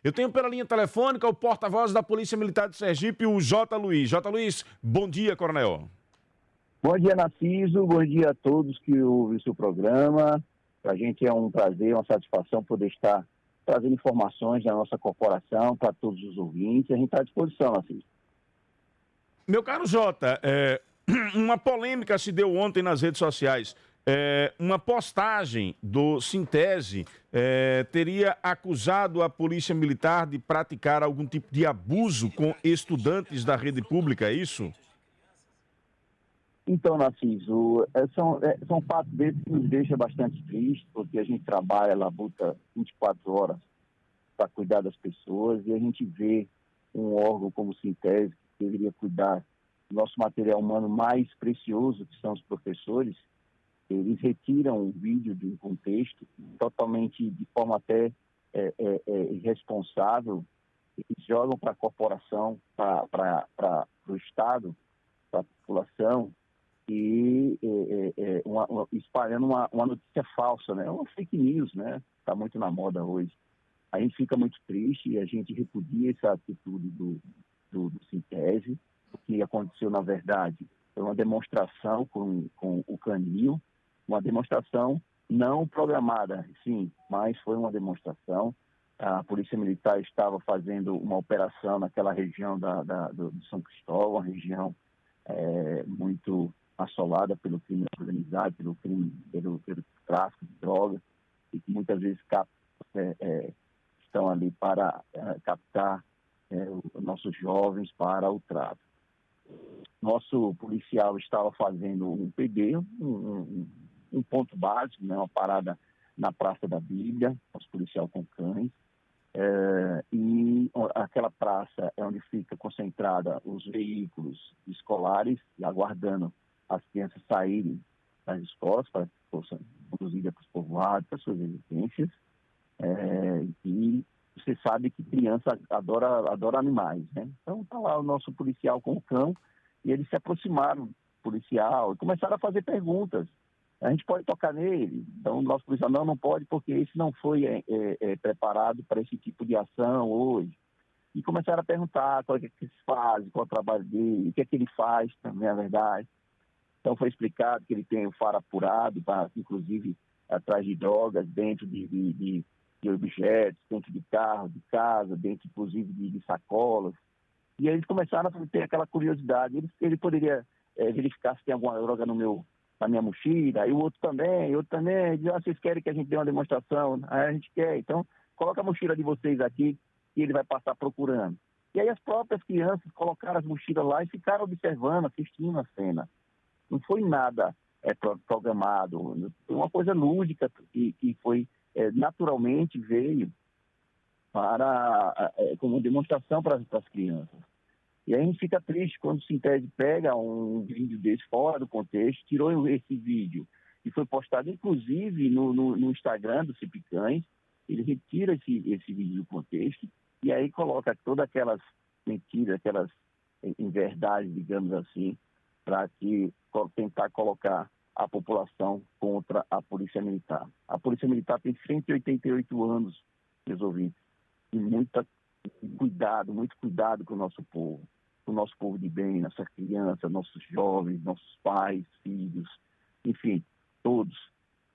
Eu tenho pela linha telefônica o porta-voz da Polícia Militar de Sergipe, o J. Luiz. J. Luiz, bom dia, coronel. Bom dia, Narciso. Bom dia a todos que ouvem o seu programa. Para a gente é um prazer, uma satisfação poder estar trazendo informações da nossa corporação para todos os ouvintes. A gente está à disposição, Narciso. Meu caro Jota, uma polêmica se deu ontem nas redes sociais. Uma postagem do Sintese teria acusado a Polícia Militar de praticar algum tipo de abuso com estudantes da rede pública, é isso? Então, Narciso, são fatos desses que nos deixam bastante tristes, porque a gente trabalha, labuta 24 horas para cuidar das pessoas e a gente vê um órgão como o Sintese, que deveria cuidar do nosso material humano mais precioso, que são os professores. Eles retiram o vídeo de um contexto totalmente, de forma até irresponsável, eles jogam para a corporação, para o Estado, para a população, e espalhando uma notícia falsa, né? Uma fake news, né? Está muito na moda hoje. A gente fica muito triste e a gente repudia essa atitude do Sintese. O que aconteceu, na verdade, foi uma demonstração com o Canil, uma demonstração não programada, sim, mas foi uma demonstração. A Polícia Militar estava fazendo uma operação naquela região do São Cristóvão, uma região muito assolada pelo crime organizado, pelo tráfico de drogas, e que muitas vezes estão ali para captar os nossos jovens para o tráfico. Nosso policial estava fazendo um PD, um ponto básico, né, uma parada na Praça da Bíblia, nosso policial com cães, e aquela praça é onde fica concentrada os veículos escolares, aguardando as crianças saírem das escolas para que possam conduzidas para os povoados, para suas residências. E você sabe que criança adora animais, né? Então está lá o nosso policial com o cão e eles se aproximaram do policial e começaram a fazer perguntas. A gente pode tocar nele? Então o nosso policial não pode, porque esse não foi preparado para esse tipo de ação hoje. E começaram a perguntar qual é que se faz, qual é o trabalho dele, o que é que ele faz, também é verdade. Então foi explicado que ele tem o faro apurado, inclusive atrás de drogas, dentro de objetos, dentro de carro, de casa, dentro inclusive de sacolas. E aí eles começaram a ter aquela curiosidade. Ele poderia verificar se tem alguma droga na minha mochila, e o outro também, diz, vocês querem que a gente dê uma demonstração? A gente quer, então coloca a mochila de vocês aqui e ele vai passar procurando. E aí as próprias crianças colocaram as mochilas lá e ficaram observando, assistindo a cena. Não foi nada programado, foi uma coisa lúdica que foi naturalmente veio como uma demonstração para as crianças. E aí a gente fica triste quando o Sintese pega um vídeo desse fora do contexto, tirou esse vídeo e foi postado inclusive no Instagram do Cipicães. Ele retira esse vídeo do contexto e aí coloca todas aquelas mentiras, aquelas inverdades, digamos assim, para tentar colocar a população contra a Polícia Militar. A Polícia Militar tem 188 anos, meus ouvintes, e muito cuidado com o nosso povo de bem, nossas crianças, nossos jovens, nossos pais, filhos, enfim, todos.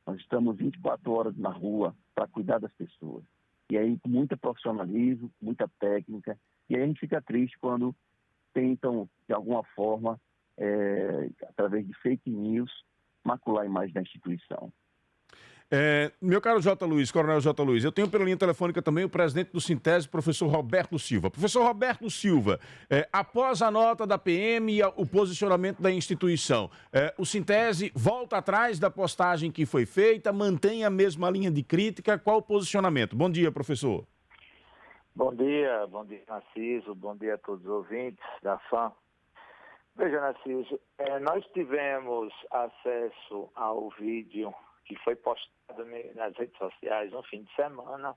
Nós estamos 24 horas na rua para cuidar das pessoas. E aí, com muito profissionalismo, muita técnica, e aí a gente fica triste quando tentam, de alguma forma, através de fake news, macular a imagem da instituição. Meu caro J. Luiz, coronel J. Luiz, eu tenho pela linha telefônica também o presidente do Sintese, professor Roberto Silva. Professor Roberto Silva, após a nota da PM e o posicionamento da instituição, o Sintese volta atrás da postagem que foi feita, mantém a mesma linha de crítica, qual o posicionamento? Bom dia, professor. Bom dia, Narciso, bom dia a todos os ouvintes da FAM. Veja, Narciso, nós tivemos acesso ao vídeo que foi postado nas redes sociais no fim de semana.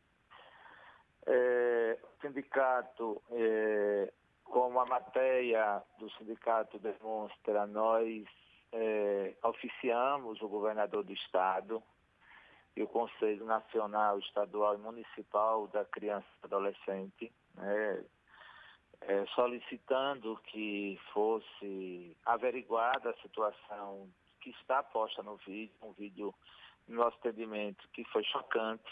O sindicato, como a matéria do sindicato demonstra, nós oficiamos o governador do estado e o Conselho Nacional, Estadual e Municipal da Criança e Adolescente, né, solicitando que fosse averiguada a situação que está posta no vídeo, um vídeo no nosso entendimento que foi chocante.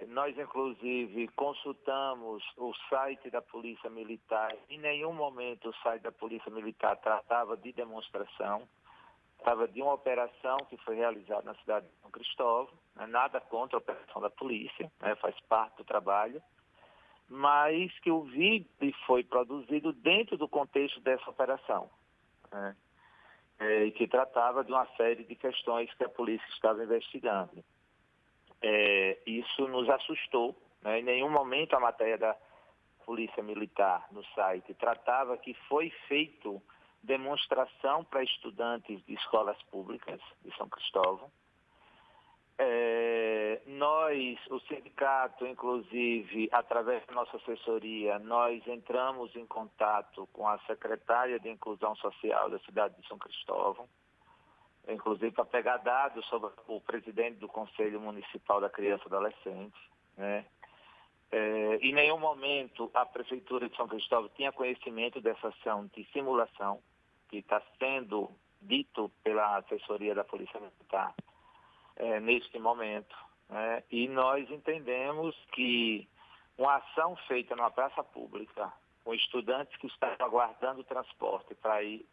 Nós, inclusive, consultamos o site da Polícia Militar. Em nenhum momento o site da Polícia Militar tratava de demonstração, tratava de uma operação que foi realizada na cidade de São Cristóvão, né? Nada contra a operação da polícia, né? Faz parte do trabalho, mas que o vídeo foi produzido dentro do contexto dessa operação, né? E que tratava de uma série de questões que a polícia estava investigando. Isso nos assustou, né? Em nenhum momento a matéria da Polícia Militar no site tratava que foi feito demonstração para estudantes de escolas públicas de São Cristóvão. Nós, o sindicato, inclusive, através da nossa assessoria, nós entramos em contato com a secretária de Inclusão Social da cidade de São Cristóvão, inclusive para pegar dados sobre o presidente do Conselho Municipal da Criança e Adolescente, né? Em nenhum momento a Prefeitura de São Cristóvão tinha conhecimento dessa ação de simulação que está sendo dito pela assessoria da Polícia Militar neste momento, né? E nós entendemos que uma ação feita numa praça pública, com estudantes que estavam aguardando o transporte para ir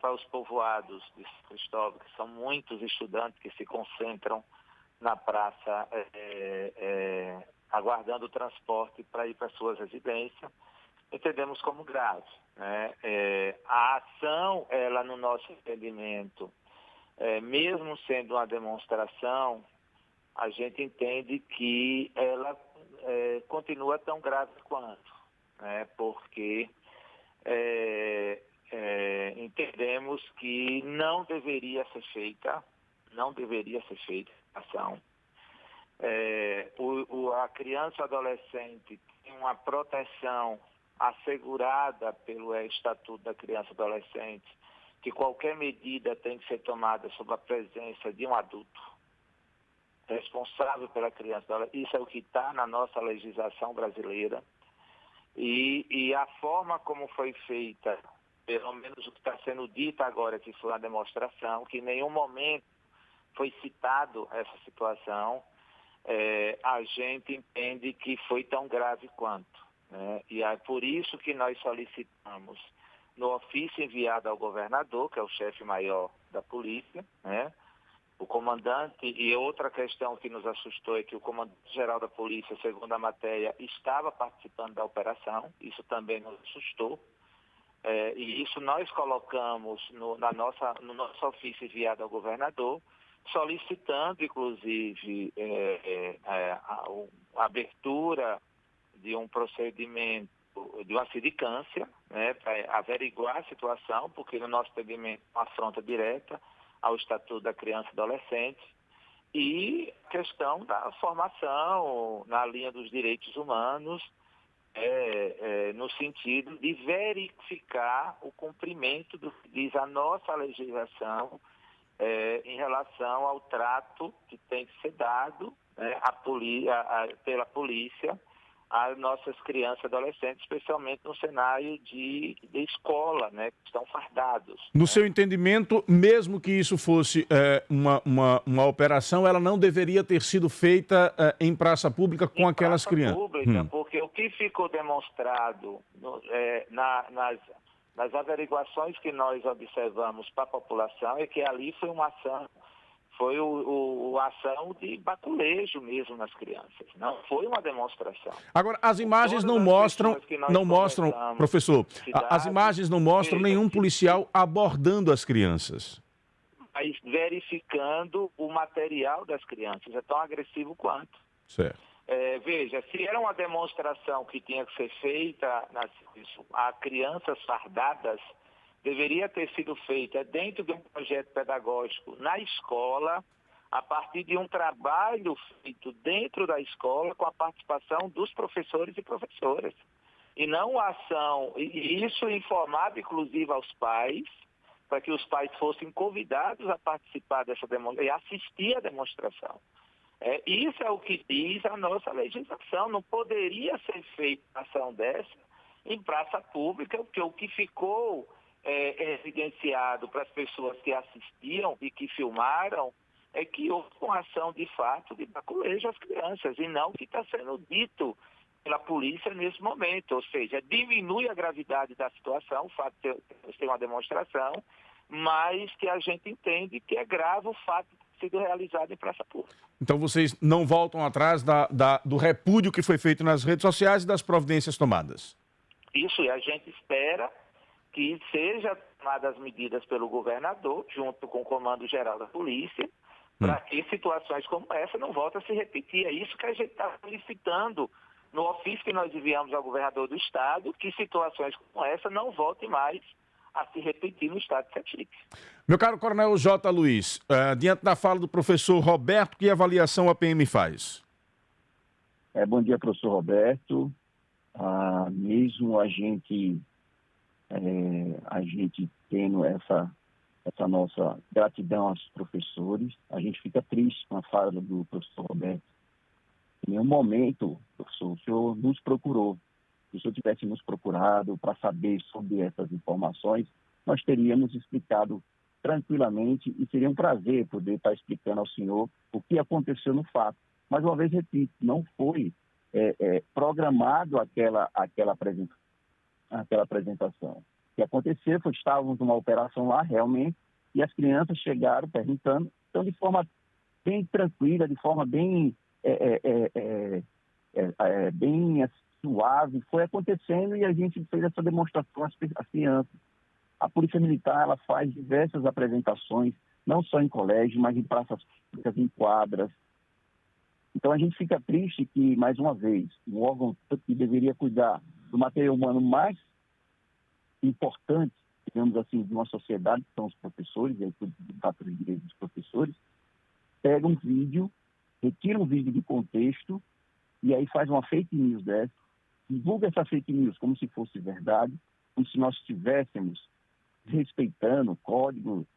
para os povoados de São Cristóvão, que são muitos estudantes que se concentram na praça aguardando o transporte para ir para suas residências, entendemos como grave, né? A ação, ela, no nosso entendimento, mesmo sendo uma demonstração, a gente entende que ela continua tão grave quanto, né? Porque entendemos que não deveria ser feita a ação. A criança e adolescente tem uma proteção assegurada pelo Estatuto da Criança e Adolescente, que qualquer medida tem que ser tomada sob a presença de um adulto responsável pela criança e adolescente. Isso é o que está na nossa legislação brasileira. E a forma como foi feita, pelo menos o que está sendo dito agora, que foi uma demonstração, que em nenhum momento foi citado essa situação, a gente entende que foi tão grave quanto, né? E é por isso que nós solicitamos, no ofício enviado ao governador, que é o chefe maior da polícia, né? O comandante, e outra questão que nos assustou é que o comandante-geral da polícia, segundo a matéria, estava participando da operação, isso também nos assustou. E isso nós colocamos no nosso ofício enviado ao governador, solicitando, inclusive, a abertura de um procedimento, de uma sindicância, né, para averiguar a situação, porque no nosso entendimento é uma afronta direta ao Estatuto da Criança e Adolescente, e a questão da formação na linha dos direitos humanos, no sentido de verificar o cumprimento do que diz a nossa legislação em relação ao trato que tem que ser dado, né, pela polícia às nossas crianças e adolescentes, especialmente no cenário de escola, né, que estão fardados. No seu entendimento, mesmo que isso fosse uma operação, ela não deveria ter sido feita em praça pública com aquelas crianças? Pública, porque o que ficou demonstrado nas averiguações que nós observamos para a população é que ali foi uma ação, uma ação de baculejo mesmo nas crianças, não foi uma demonstração. Agora, as imagens não mostram, professor, as imagens não mostram nenhum policial abordando as crianças. Mas verificando o material das crianças, é tão agressivo quanto. Certo. Veja, se era uma demonstração que tinha que ser feita a crianças fardadas, deveria ter sido feita dentro de um projeto pedagógico na escola, a partir de um trabalho feito dentro da escola com a participação dos professores e professoras. E não a ação, e isso informado inclusive aos pais, para que os pais fossem convidados a participar dessa demonstração e assistir à demonstração. Isso é o que diz a nossa legislação. Não poderia ser feita ação dessa em praça pública, porque o que ficou evidenciado para as pessoas que assistiam e que filmaram é que houve uma ação de fato de baculejo às crianças, e não o que está sendo dito pela polícia nesse momento. Ou seja, diminui a gravidade da situação, o fato de ter uma demonstração, mas que a gente entende que é grave o fato de ter sido realizado em praça pública. Então vocês não voltam atrás do repúdio que foi feito nas redes sociais e das providências tomadas? Isso, e a gente espera que sejam tomadas medidas pelo governador, junto com o Comando Geral da Polícia, para que situações como essa não voltem a se repetir. É isso que a gente está solicitando no ofício que nós enviamos ao governador do estado, que situações como essa não voltem mais a se repetir no estado de Sergipe. Meu caro Coronel J. Luiz, diante da fala do professor Roberto, que avaliação a PM faz? Bom dia, professor Roberto. Mesmo a gente tendo essa nossa gratidão aos professores, a gente fica triste com a fala do professor Roberto. Em nenhum momento, professor, o senhor nos procurou. Se o senhor tivesse nos procurado para saber sobre essas informações, nós teríamos explicado tranquilamente e seria um prazer poder estar explicando ao senhor o que aconteceu no fato. Mais uma vez, repito, não foi programado aquela apresentação. O que aconteceu foi que estávamos numa operação lá, realmente, e as crianças chegaram perguntando, então de forma bem tranquila, de forma bem suave, foi acontecendo e a gente fez essa demonstração às crianças. A Polícia Militar, ela faz diversas apresentações, não só em colégio, mas em praças públicas, em quadras. Então a gente fica triste que, mais uma vez, o órgão que deveria cuidar do material humano mais importante, digamos assim, de uma sociedade, que são os professores, e aí tudo de direitos dos professores, pega um vídeo, retira um vídeo de contexto e aí faz uma fake news dessa, divulga essa fake news como se fosse verdade, como se nós estivéssemos respeitando o código,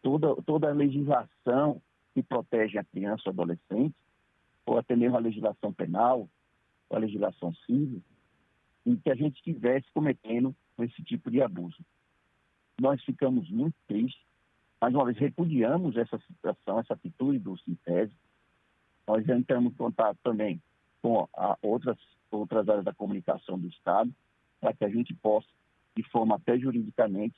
toda a legislação que protege a criança ou adolescente, ou até mesmo a legislação penal, ou a legislação civil, em que a gente estivesse cometendo esse tipo de abuso. Nós ficamos muito tristes, mais uma vez repudiamos essa situação, essa atitude do Sintese. Nós já entramos em contato também com outras áreas da comunicação do Estado, para que a gente possa, de forma até juridicamente,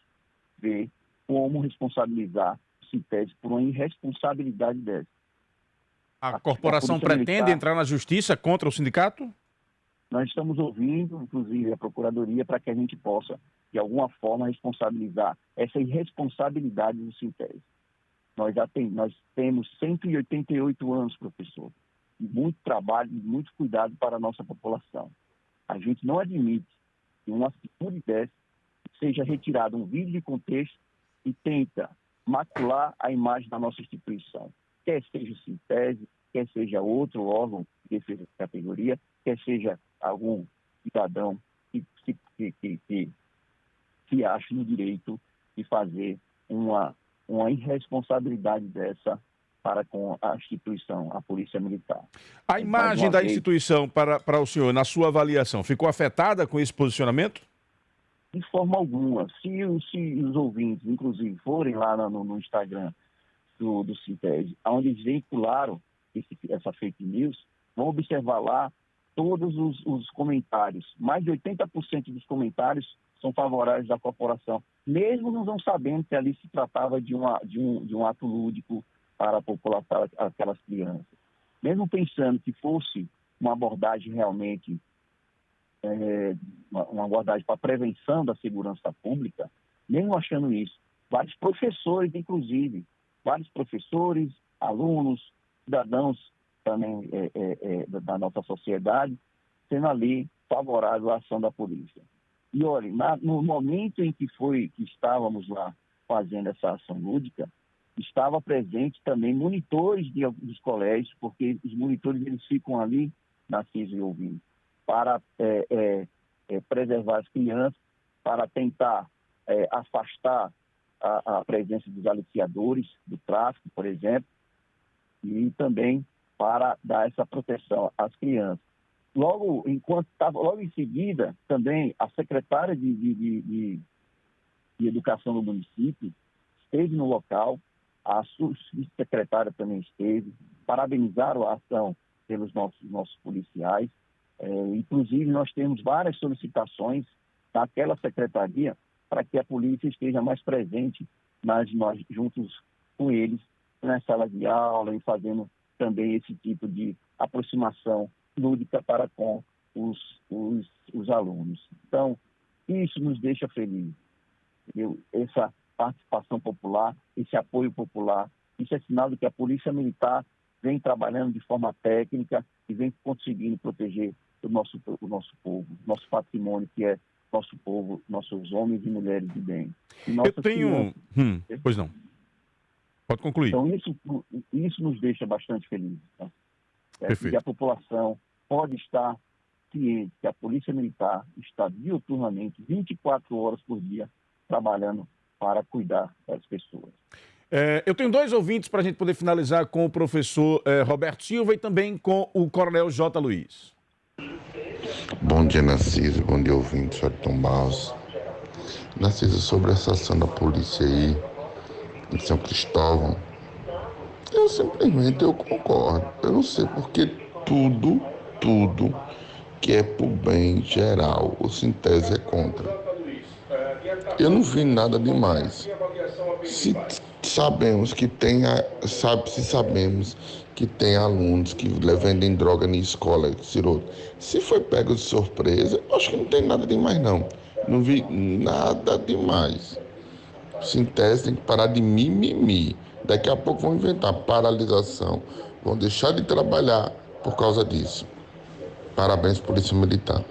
ver como responsabilizar o Sintese por uma irresponsabilidade dessa. A corporação pretende entrar na justiça contra o sindicato? Nós estamos ouvindo, inclusive, a Procuradoria para que a gente possa, de alguma forma, responsabilizar essa irresponsabilidade do Sintese. Nós temos 188 anos, professor, e muito trabalho e muito cuidado para a nossa população. A gente não admite que uma atitude dessa seja retirado um vídeo de contexto e tenta macular a imagem da nossa instituição. Quer seja o Sintese, quer seja outro órgão de defesa de categoria, quer seja algum cidadão que se ache no direito de fazer uma irresponsabilidade dessa para com a instituição, a Polícia Militar. A imagem da instituição para o senhor, na sua avaliação, ficou afetada com esse posicionamento? De forma alguma. Se os ouvintes, inclusive, forem lá no Instagram do Sintese, onde eles veicularam essa fake news, vão observar lá todos os comentários. Mais de 80% dos comentários são favoráveis à corporação, mesmo não sabendo que ali se tratava de um ato lúdico para a população, para aquelas crianças. Mesmo pensando que fosse uma abordagem realmente, uma abordagem para a prevenção da segurança pública, mesmo achando isso, vários professores, inclusive, alunos, cidadãos também da nossa sociedade, sendo ali favorável à ação da polícia. E olha, no momento em que estávamos lá fazendo essa ação lúdica, estava presente também monitores dos colégios, porque os monitores eles ficam ali, Narciso e ouvindo, para preservar as crianças para tentar afastar a presença dos aliciadores do tráfico, por exemplo, e também para dar essa proteção às crianças. Logo em seguida, também a secretária de Educação do município esteve no local, a subsecretária também esteve, parabenizaram a ação pelos nossos policiais. Inclusive, nós temos várias solicitações daquela secretaria para que a polícia esteja mais presente nós juntos com eles na sala de aula e fazendo também esse tipo de aproximação lúdica para com os alunos. Então, isso nos deixa felizes. Essa participação popular, esse apoio popular, isso é sinal de que a Polícia Militar vem trabalhando de forma técnica e vem conseguindo proteger o nosso povo, nosso patrimônio, que é nosso povo, nossos homens e mulheres de bem. Eu tenho... Pois não. Pode concluir. Então, isso nos deixa bastante felizes. Tá? Perfeito. Que a população pode estar ciente que a Polícia Militar está diuturnamente, 24 horas por dia, trabalhando para cuidar das pessoas. Eu tenho 2 ouvintes para a gente poder finalizar com o professor Roberto Silva e também com o coronel J. Luiz. Bom dia, Narciso. Bom dia, ouvintes. Tom Barros. Narciso, sobre essa ação da polícia aí em São Cristóvão, eu concordo. Eu não sei porque tudo que é pro bem geral, o Sintese é contra. Eu não vi nada demais. Se sabemos que tem alunos que vendem droga na escola, se foi pego de surpresa, acho que não tem nada demais, não. Não vi nada demais. Sintese tem que parar de mimimi. Daqui a pouco vão inventar paralisação, vão deixar de trabalhar por causa disso. Parabéns, Polícia Militar.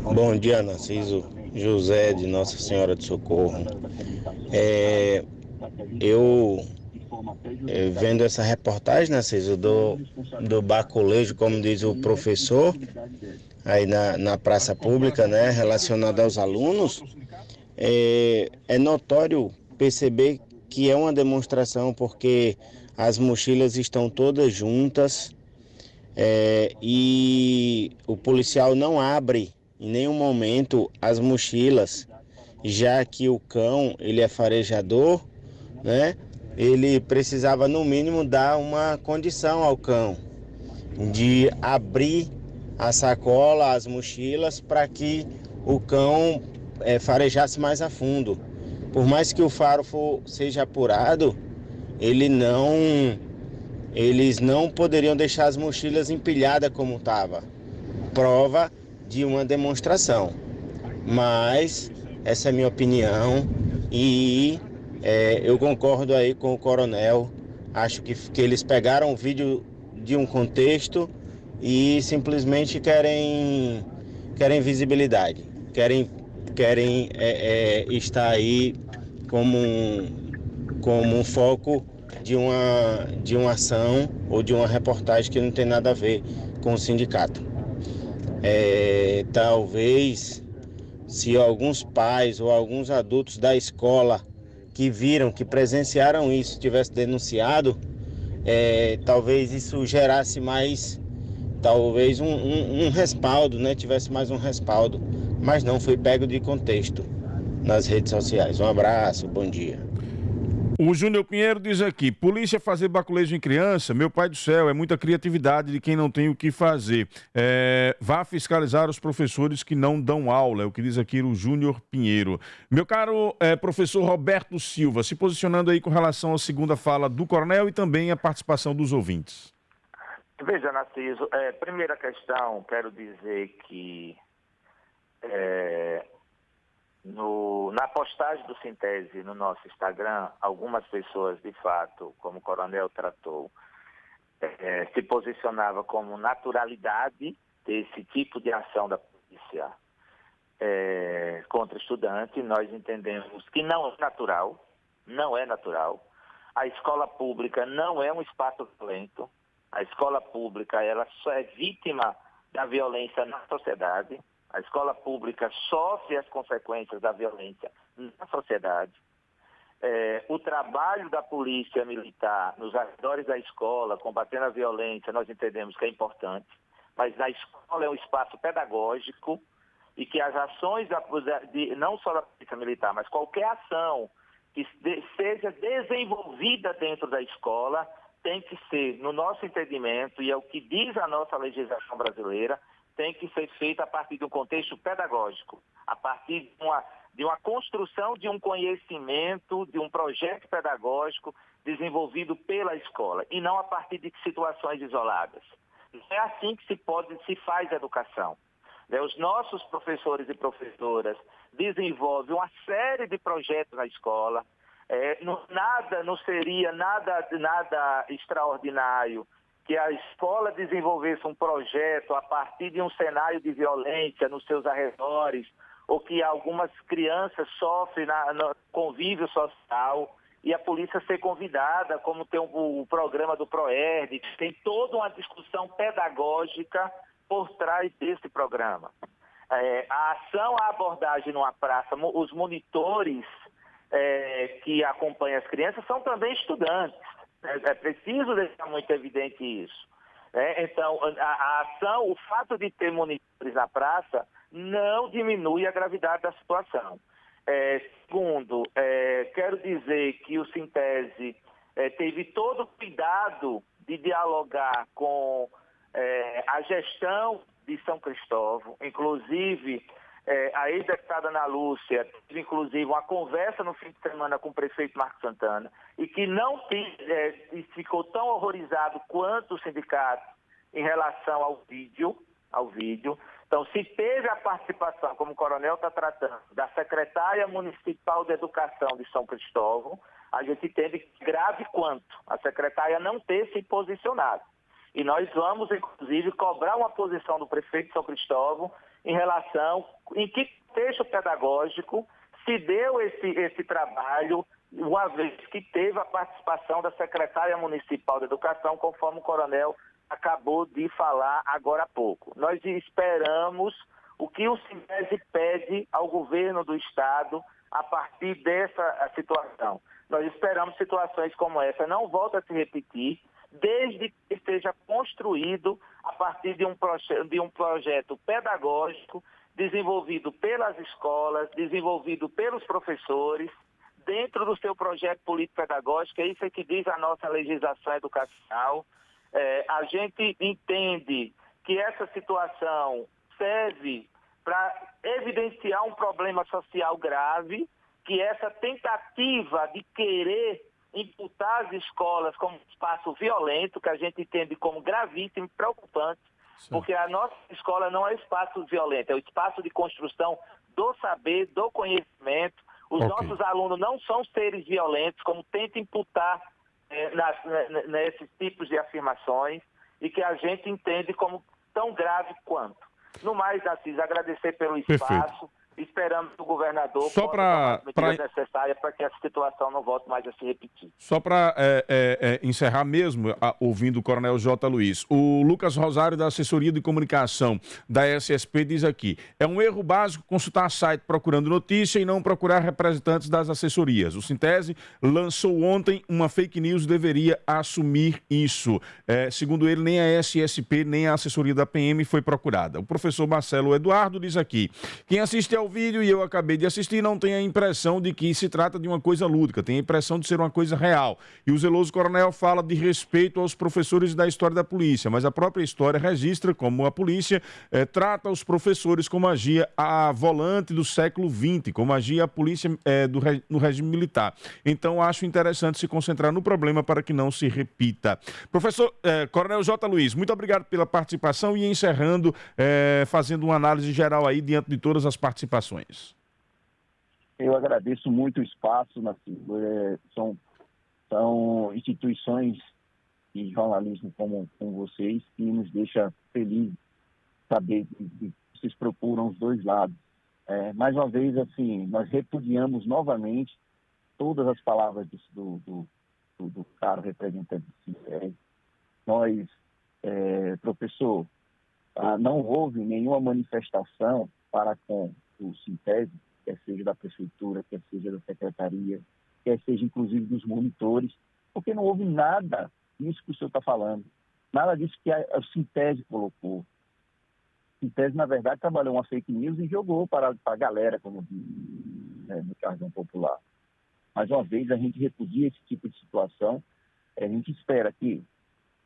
Bom dia, Narciso. José de Nossa Senhora de Socorro. Eu vendo essa reportagem, Narciso, do baculejo, como diz o professor, aí na praça pública, né, relacionado aos alunos, é notório perceber que é uma demonstração, porque as mochilas estão todas juntas e o policial não abre em nenhum momento as mochilas, já que o cão, ele é farejador, né? Ele precisava no mínimo dar uma condição ao cão de abrir a sacola, as mochilas, para que o cão farejasse mais a fundo. Por mais que o faro seja apurado, eles não poderiam deixar as mochilas empilhadas como estava. Prova de uma demonstração. Mas essa é a minha opinião e eu concordo aí com o coronel. Acho que eles pegaram o vídeo de um contexto e simplesmente querem visibilidade, querem estar aí como um foco de uma ação ou de uma reportagem que não tem nada a ver com o sindicato. Talvez, se alguns pais ou alguns adultos da escola que viram, que presenciaram isso, tivesse denunciado, talvez isso gerasse mais, talvez um respaldo, né? Tivesse mais um respaldo, mas não, foi pego de contexto nas redes sociais. Um abraço, bom dia. O Júnior Pinheiro diz aqui: polícia fazer baculejo em criança, meu pai do céu, é muita criatividade de quem não tem o que fazer. Vá fiscalizar os professores que não dão aula, é o que diz aqui o Júnior Pinheiro. Meu caro professor Roberto Silva, se posicionando aí com relação à segunda fala do coronel e também a participação dos ouvintes. Veja, Narciso, primeira questão, quero dizer que na postagem do Sintese no nosso Instagram, algumas pessoas, de fato, como o coronel tratou, se posicionava como naturalidade desse tipo de ação da polícia contra estudante. Nós entendemos que não é natural. A escola pública não é um espaço violento. A escola pública, ela só é vítima da violência na sociedade. A escola pública sofre as consequências da violência na sociedade. O trabalho da polícia militar nos arredores da escola, combatendo a violência, nós entendemos que é importante, mas a escola é um espaço pedagógico e que as ações, não só da polícia militar, mas qualquer ação que seja desenvolvida dentro da escola tem que ser, no nosso entendimento, e é o que diz a nossa legislação brasileira, tem que ser feita a partir de um contexto pedagógico, a partir de uma construção de um conhecimento, de um projeto pedagógico desenvolvido pela escola, e não a partir de situações isoladas. Não é assim que se faz educação. Os nossos professores e professoras desenvolvem uma série de projetos na escola. Não seria nada extraordinário que a escola desenvolvesse um projeto a partir de um cenário de violência nos seus arredores, ou que algumas crianças sofrem no convívio social, e a polícia ser convidada, como tem o programa do PROERD, que tem toda uma discussão pedagógica por trás desse programa. A ação, a abordagem numa praça, os monitores que acompanham as crianças são também estudantes. É preciso deixar muito evidente isso. Então, a ação, o fato de ter monitores na praça não diminui a gravidade da situação. Segundo, quero dizer que o Sintese teve todo o cuidado de dialogar com a gestão de São Cristóvão, inclusive a ex-deputada Ana Lúcia teve inclusive uma conversa no fim de semana com o prefeito Marcos Santana e que não ficou tão horrorizado quanto o sindicato em relação ao vídeo. Então, se teve a participação, como o coronel está tratando, da secretária municipal de educação de São Cristóvão, a gente entende grave quanto a secretária não ter se posicionado. E nós vamos, inclusive, cobrar uma posição do prefeito de São Cristóvão em relação em que contexto pedagógico se deu esse trabalho, uma vez que teve a participação da secretária municipal de educação, conforme o coronel acabou de falar agora há pouco. Nós esperamos o que o Sintese pede ao governo do Estado a partir dessa situação. Nós esperamos situações como essa não voltem a se repetir, desde que seja construído a partir de um projeto pedagógico desenvolvido pelas escolas, desenvolvido pelos professores, dentro do seu projeto político-pedagógico. É isso que diz a nossa legislação educacional. A gente entende que essa situação serve para evidenciar um problema social grave, que essa tentativa de querer imputar as escolas como espaço violento, que a gente entende como gravíssimo e preocupante, porque a nossa escola não é espaço violento, é o espaço de construção do saber, do conhecimento. Os nossos alunos não são seres violentos, como tenta imputar nesses tipos de afirmações, e que a gente entende como tão grave quanto. No mais, Assis, agradecer pelo espaço. Perfeito. Esperamos que o governador possa tomar as medidas necessárias para que essa situação não volte mais a se repetir. Só para encerrar mesmo, ouvindo o coronel J. Luiz, o Lucas Rosário, da assessoria de comunicação da SSP, diz aqui: é um erro básico consultar site procurando notícia e não procurar representantes das assessorias. O Sintese lançou ontem uma fake news, deveria assumir isso. Segundo ele, nem a SSP nem a assessoria da PM foi procurada. O professor Marcelo Eduardo diz aqui: quem assiste ao vídeo, e eu acabei de assistir, não tem a impressão de que se trata de uma coisa lúdica, tem a impressão de ser uma coisa real. E o zeloso coronel fala de respeito aos professores da história da polícia, mas a própria história registra como a polícia trata os professores como agia a volante do século XX, como agia a polícia no regime militar. Então, acho interessante se concentrar no problema para que não se repita. Professor Coronel J. Luiz, muito obrigado pela participação e encerrando, fazendo uma análise geral aí diante de todas as participações. Eu agradeço muito o espaço, são instituições de jornalismo como vocês que nos deixa feliz saber que vocês procuram os dois lados. Mais uma vez, assim, nós repudiamos novamente todas as palavras do caro representante do Sintese. Nós, professor, não houve nenhuma manifestação para com o Sintese, quer seja da prefeitura, quer seja da secretaria, quer seja inclusive dos monitores, porque não houve nada disso que o senhor está falando, nada disso que o Sintese colocou. O Sintese, na verdade, trabalhou uma fake news e jogou para a galera, como diz, né, no jargão popular. Mais uma vez, a gente repudia esse tipo de situação. A gente espera que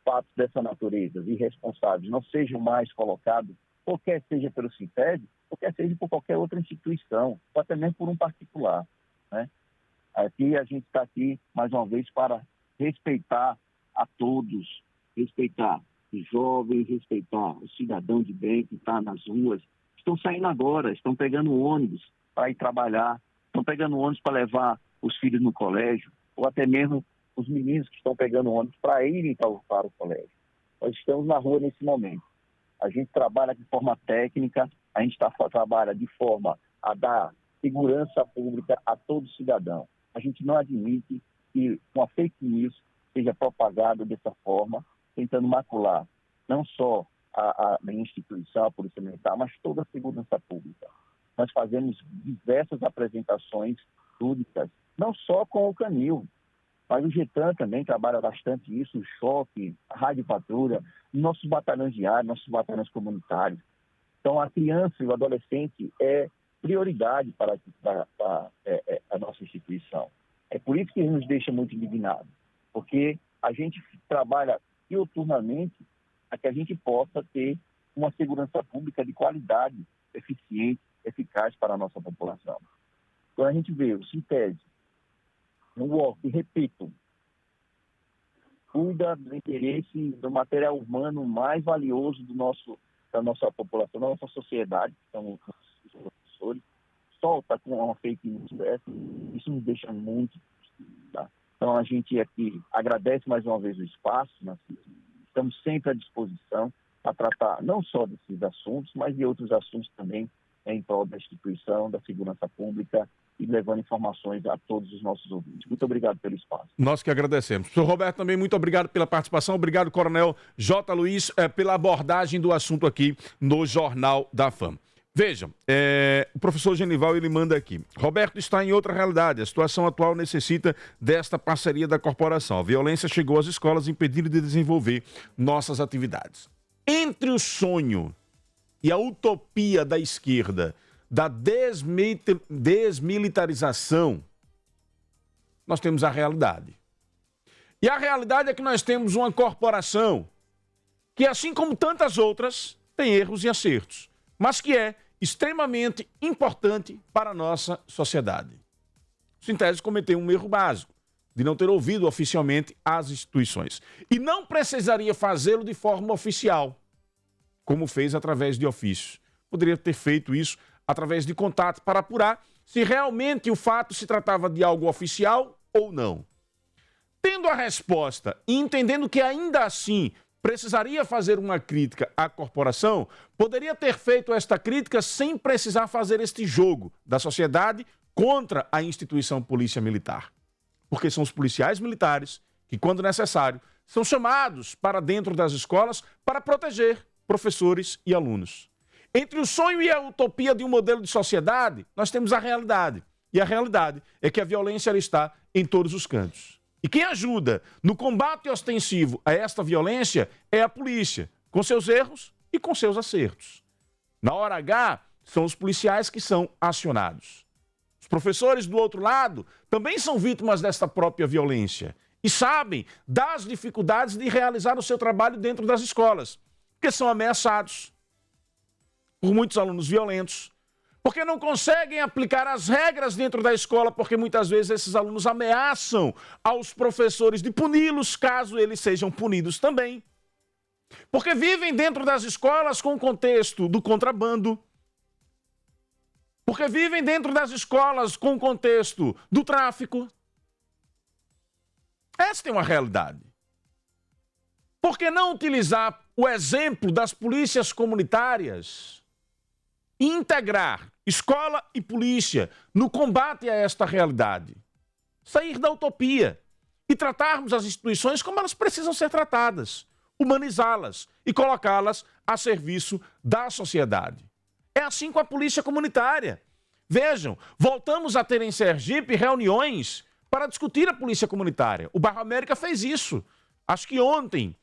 fatos dessa natureza, irresponsáveis, não sejam mais colocados, ou quer seja pelo Sintese, ou quer seja por qualquer outra instituição, ou até mesmo por um particular, né? Aqui a gente está aqui, mais uma vez, para respeitar a todos, respeitar os jovens, respeitar o cidadão de bem que está nas ruas. Estão saindo agora, estão pegando ônibus para ir trabalhar, estão pegando ônibus para levar os filhos no colégio, ou até mesmo os meninos que estão pegando ônibus para irem para o colégio. Nós estamos na rua nesse momento. A gente trabalha de forma técnica, a gente trabalha de forma a dar segurança pública a todo cidadão. A gente não admite que uma fake news seja propagada dessa forma, tentando macular não só a instituição, a Polícia Militar, mas toda a segurança pública. Nós fazemos diversas apresentações públicas, não só com o Canil, mas o Getan também trabalha bastante isso, o Choque, a Rádio Patrulha, nossos batalhões diários, nossos batalhões comunitários. Então, a criança e o adolescente é prioridade para a nossa instituição. É por isso que nos deixa muito indignados, porque a gente trabalha diuturnamente para que a gente possa ter uma segurança pública de qualidade, eficiente, eficaz para a nossa população. Quando a gente vê o Sintese, no UOC, repito, cuida do interesse do material humano mais valioso da nossa população, da nossa sociedade, que são os professores, solta com uma fake news dessa, isso nos deixa muito. Tá? Então, a gente aqui agradece mais uma vez o espaço, estamos sempre à disposição para tratar não só desses assuntos, mas de outros assuntos também em prol da instituição, da segurança pública e levando informações a todos os nossos ouvintes. Muito obrigado pelo espaço. Nós que agradecemos. Professor Roberto, também muito obrigado pela participação. Obrigado, Coronel J. Luiz, pela abordagem do assunto aqui no Jornal da Fama. Vejam, o professor Genival, ele manda aqui. Roberto está em outra realidade. A situação atual necessita desta parceria da corporação. A violência chegou às escolas impedindo de desenvolver nossas atividades. Entre o sonho e a utopia da esquerda da desmilitarização, nós temos a realidade. E a realidade é que nós temos uma corporação que, assim como tantas outras, tem erros e acertos, mas que é extremamente importante para a nossa sociedade. O Sintese cometeu um erro básico, de não ter ouvido oficialmente as instituições. E não precisaria fazê-lo de forma oficial, como fez através de ofícios. Poderia ter feito isso através de contato para apurar se realmente o fato se tratava de algo oficial ou não. Tendo a resposta e entendendo que ainda assim precisaria fazer uma crítica à corporação, poderia ter feito esta crítica sem precisar fazer este jogo da sociedade contra a instituição Polícia Militar. Porque são os policiais militares que, quando necessário, são chamados para dentro das escolas para proteger professores e alunos. Entre o sonho e a utopia de um modelo de sociedade, nós temos a realidade. E a realidade é que a violência ela está em todos os cantos. E quem ajuda no combate ostensivo a esta violência é a polícia, com seus erros e com seus acertos. Na hora H, são os policiais que são acionados. Os professores, do outro lado, também são vítimas desta própria violência e sabem das dificuldades de realizar o seu trabalho dentro das escolas, porque são ameaçados por muitos alunos violentos, porque não conseguem aplicar as regras dentro da escola, porque muitas vezes esses alunos ameaçam aos professores de puni-los, caso eles sejam punidos também. Porque vivem dentro das escolas com o contexto do contrabando, porque vivem dentro das escolas com o contexto do tráfico. Esta é uma realidade. Por que não utilizar o exemplo das polícias comunitárias e integrar escola e polícia no combate a esta realidade? Sair da utopia e tratarmos as instituições como elas precisam ser tratadas, humanizá-las e colocá-las a serviço da sociedade. É assim com a polícia comunitária. Vejam, voltamos a ter em Sergipe reuniões para discutir a polícia comunitária. O Bairro América fez isso. Acho que ontem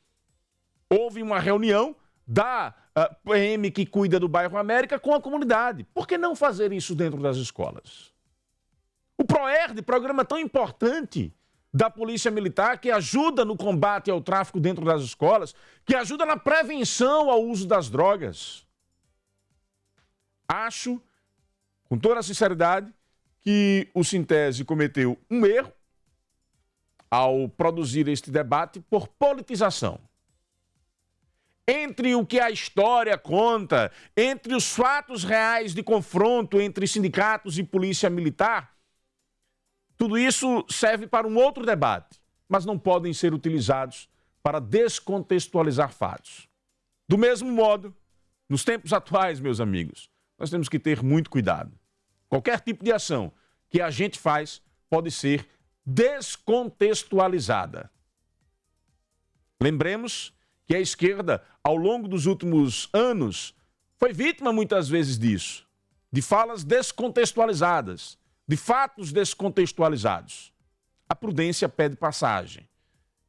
houve uma reunião da PM que cuida do Bairro América com a comunidade. Por que não fazer isso dentro das escolas? O PROERD, programa tão importante da Polícia Militar, que ajuda no combate ao tráfico dentro das escolas, que ajuda na prevenção ao uso das drogas. Acho, com toda a sinceridade, que o Sintese cometeu um erro ao produzir este debate por politização. Entre o que a história conta, entre os fatos reais de confronto entre sindicatos e polícia militar, tudo isso serve para um outro debate, mas não podem ser utilizados para descontextualizar fatos. Do mesmo modo, nos tempos atuais, meus amigos, nós temos que ter muito cuidado. Qualquer tipo de ação que a gente faz pode ser descontextualizada. Lembremos que a esquerda, ao longo dos últimos anos, foi vítima muitas vezes disso, de falas descontextualizadas, de fatos descontextualizados. A prudência pede passagem.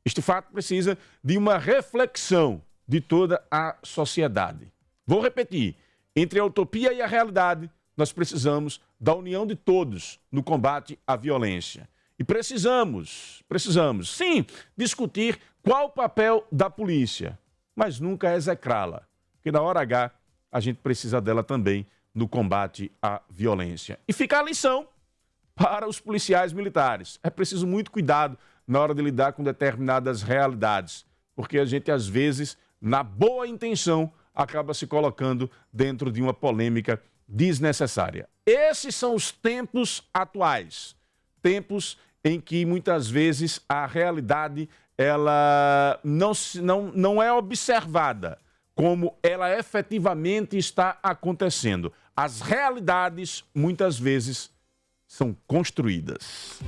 Este fato precisa de uma reflexão de toda a sociedade. Vou repetir, entre a utopia e a realidade, nós precisamos da união de todos no combate à violência. E precisamos, sim, discutir qual o papel da polícia, mas nunca execrá-la, porque na hora H a gente precisa dela também no combate à violência. E fica a lição para os policiais militares. É preciso muito cuidado na hora de lidar com determinadas realidades, porque a gente, às vezes, na boa intenção, acaba se colocando dentro de uma polêmica desnecessária. Esses são os tempos atuais, tempos em que muitas vezes a realidade ela não é observada como ela efetivamente está acontecendo. As realidades, muitas vezes, são construídas.